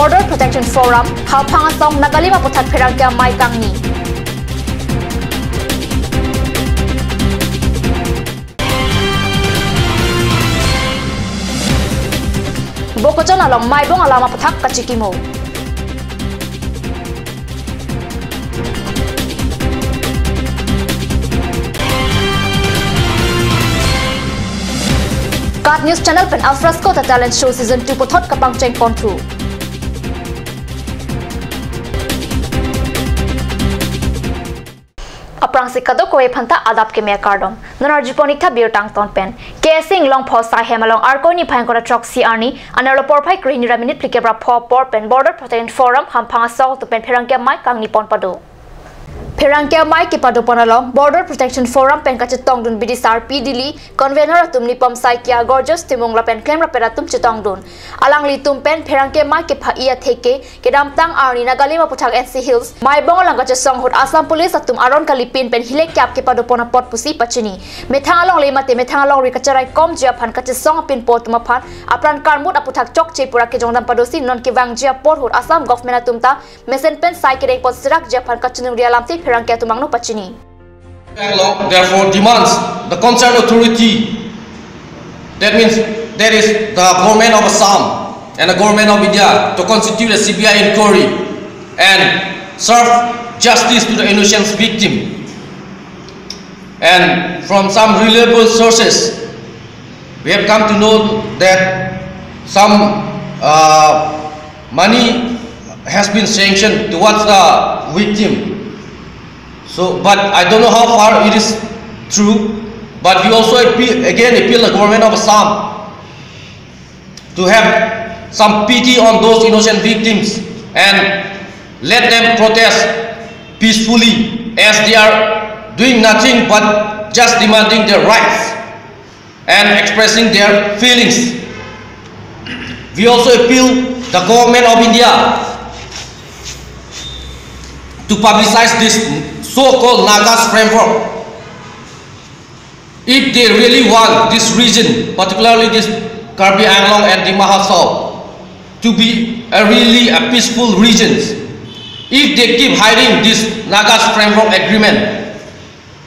Border Protection Forum Haupangasong Nagalima Putat Perangkia Mai Kangni. Bokojon along Maibong alama Putak Kachikimo. Card News Channel pen Alfresco the Talent Show Season 2 Pothot Kapang Cheng Kontru. Aprang sikado koe phanta adap ke me cardom. Nanar jiponikta beer tang ton pen. Casing long phosa hemalong arkoni phangkora truck CRni analo porphai green minute plikebra por pen Border Protection Forum hampanga so to pen pherangkia mai kangni pon pado. Perangkia mai ke padu panalong Border Protection Forum pen kachetong dun bidisar PDili convener tum nipam saikia gorgeous timong la pen claim rapera tum chetong dun alang li tum pen perangkia mai ke phaia theke ke dam tang arni nagalima puthak NC Hills mai bong lang kachesong hot Assam Police atum aron kalipin pen hile kyap ke padu pona pot pusi pachini methang along le mate methang along ri kacharai kom jia phan kachesong pin pot ma phan apran karmut aputhak chok chepura ke jongdam padosi non ke wang jia pot hot Assam government atum ta mesen pen sai ke dei pot sirak jia phan kachunung ria lamti Perangkia tumangno pachini. Therefore demands the concerned authority, that means there is the government of Assam and the government of India, to constitute a CBI inquiry and serve justice to the innocent victim. And from some reliable sources, we have come to know that some money has been sanctioned towards the victim. So, but I don't know how far it is true, but we also appeal the government of Assam to have some pity on those innocent victims and let them protest peacefully, as they are doing nothing but just demanding their rights and expressing their feelings. We also appeal the government of India to publicize this so-called Nagas framework. If they really want this region, particularly this Karbi Anglong and Dima Hasao, to be really a peaceful region, if they keep hiding this Nagas framework agreement,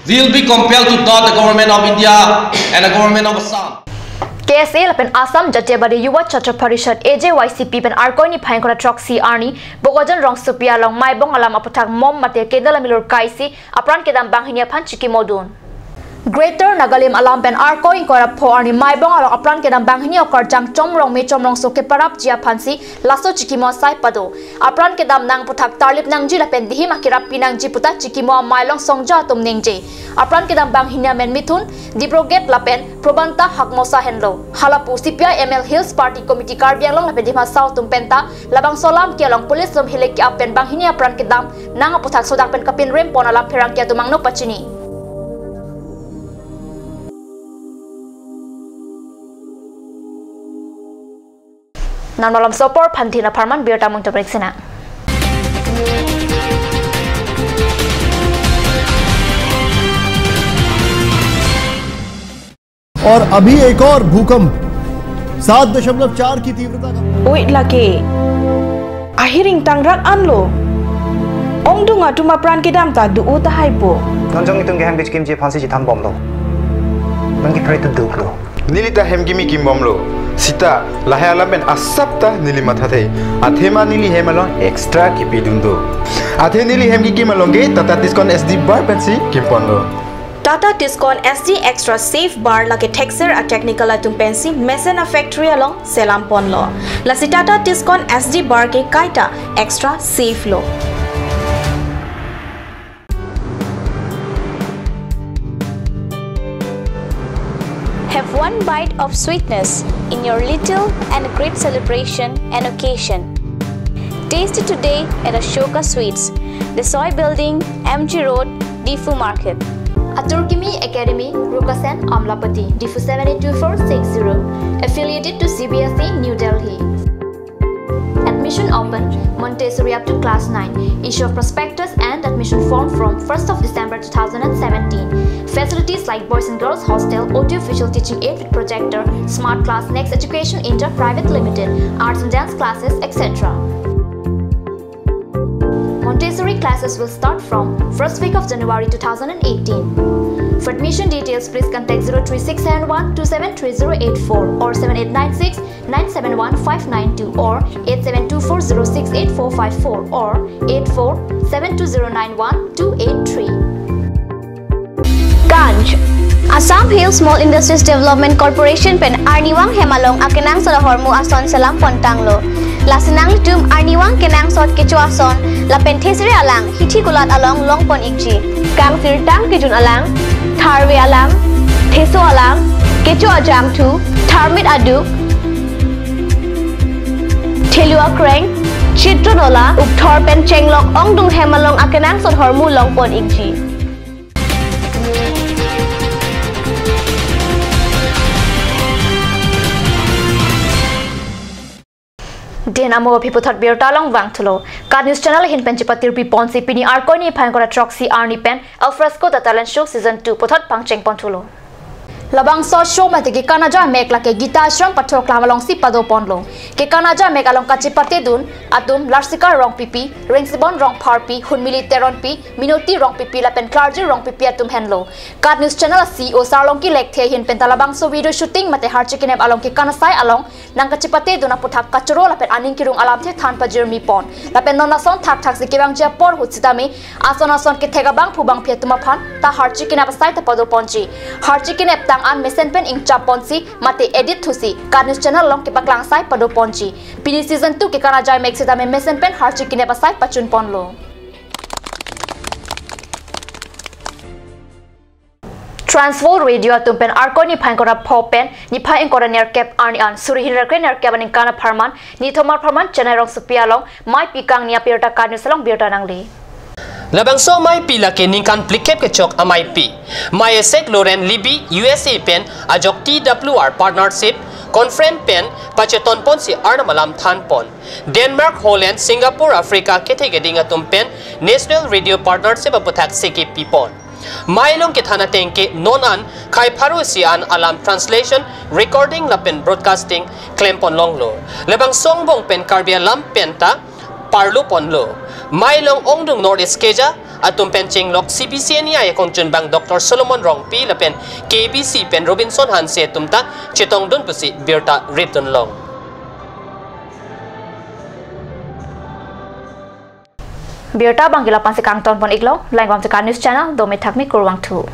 we will be compelled to doubt the government of India and the government of Assam. KSA pen Assam Jatiyabadi Yuwa Chatra Parishad AJYCP pen Arkoni Phangkora Truck CRni Bogojan Rong Supia long Maibong alam aputak mom mate kedala milur kaisi apran kedam banghinia phan chiki modun. Greater Nagalim alam pen Arko inkora pho arni Maibong alam apran kedam banghinia korjang chomrong me chomrong soke parap jia phansi laso chiki mo sai pado apran kedam nang putak tarlip nang jila pen dihi makirap pinang ji putak chiki mo mailong songja tum nengje apran kedam banghinia men mithun Dibroget lapen probanta hakmosa henlo halapu CPI ML Hills Party Committee Karbi Anglong lapen dima South tumpenta labang solam kia long police lom hilek ki apen banghinia apran kedam nang aputak sodak pen kapin rem pon alam perangkia tumangno pachini. Nan malam sopor Pantina Parman biar tamung terperiksa. और अभी एक और भूकंप 7.4 की तीव्रता का Wait lagi. Ahiring tangrak anlo. Ong dunga tuma pran kedam ta du uta haipo. Nonjong itong gehang bitch kimchi phansi jitam bomlo. Mangi pray to duklo. Nilita hemgimi kimbomlo. Sita lahalamen asapta nili mathate. Athema nili hemalon extra kipidundo. Athe nili hemgi kimalonge tata discount SD bar pensi kimponlo. Tata Tiscon SD Extra Safe Bar lagi texture a technical atum pensi Mesena Factory along Selampon lo. Lasi Tata Tiscon SD Bar ke kaita extra safe lo. Have one bite of sweetness in your little and great celebration and occasion. Taste it today at Ashoka Sweets, the Soy Building, MG Road, Difu Market. Aturkimi Academy, Rukasen, Amlapati, Difu 782460, affiliated to CBSE, New Delhi. Admission open, Montessori up to class 9. Issue of prospectus and admission form from 1st of December 2017. Facilities like boys and girls hostel, audio visual teaching aid with projector, smart class, Next Education Inter Private Limited, arts and dance classes, etc. Montessori classes will start from first week of January 2018. For admission details, please contact 03671 273084 or 7896 971 592 or 8724068454 or 8472091283. Ganj Assam Hill Small Industries Development Corporation pen Arniwang Hemalong akenang sa hormu ason salam pontanglo. Lasinang tum Arniwang kenang sot kecu ason la pentesri alang hithi kulat along longpon ikji. Kang sirtang kijun alang tharwe alang theso alang kecu ajam tu tharmit adu thelua kreng chitronola ukthor pen chenglok ongdung Hemalong akenang sot hormu longpon ikji. Denamo piputat birtalong wangtulo. Card News Channel hin penchipatir pi ponsi pini arkoni phangkora troxy arni pen alfresco the talent show season 2 putat pangcheng pontulo. Labang so show mate ki kanaja mek la ke gita ashram pathok lamalong si pado ponlo. Ke kanaja mek along kachipate dun atum larsika rong pipi rengsibon rong parpi hunmili teron pi minoti rong pipi la pen clergy rong pipi atum henlo. Card News Channel CEO sarlong ki lekthe hin pen talabang so video shooting mate harchikinep along ke kanasai along nang kachipate dun aputhak kachoro la pen aning kirung alam the than pa jermi pon. La pen nonason thak thak sikibang ja por hutsitami ason ke thegabang phubang phetuma phan ta harchikinep sai ta pado ponchi. Harchikinep tang an mesen pen ing chaponsi mate edit thusi Card News Channel long ke baklang sai pado ponchi pini season 2 ke kana jai mek sita me mesen pen harchi kine pasai pachun ponlo. Transworld Radio atum pen arkoni phangkora phopen ni phai engkora ner cap arni an suri hilar kre ner cap aning kana pharman ni thomar pharman channel rong supia long mai pikang nia pirta Card News long birta nangli. Labang so mai pila ke ningkan plikep ke chok amai pi. Mai esek Loren Libby USA pen ajok TWR partnership conference pen pacheton pon si arnamalam than pon. Denmark, Holland, Singapore, Africa ketegeding atum pen National Radio Partnership aputhak seki pipon. Mai long ke thana tengke non an khai pharu si an alam translation recording lapen broadcasting claim pon long lo. Labang song bong pen karbia lam pen ta parlu pon lo. Mai long ongdung Northeast Keja atum pen chenglok CBC ni ay kong chunbang Dr. Solomon Rongpi la pen KBC pen Robinson Hanse tumta chitong dun pusi birta ripton long. Birta bangila pansi kang ton pon iklong lain Card News Channel do me thakmi kurwang thu.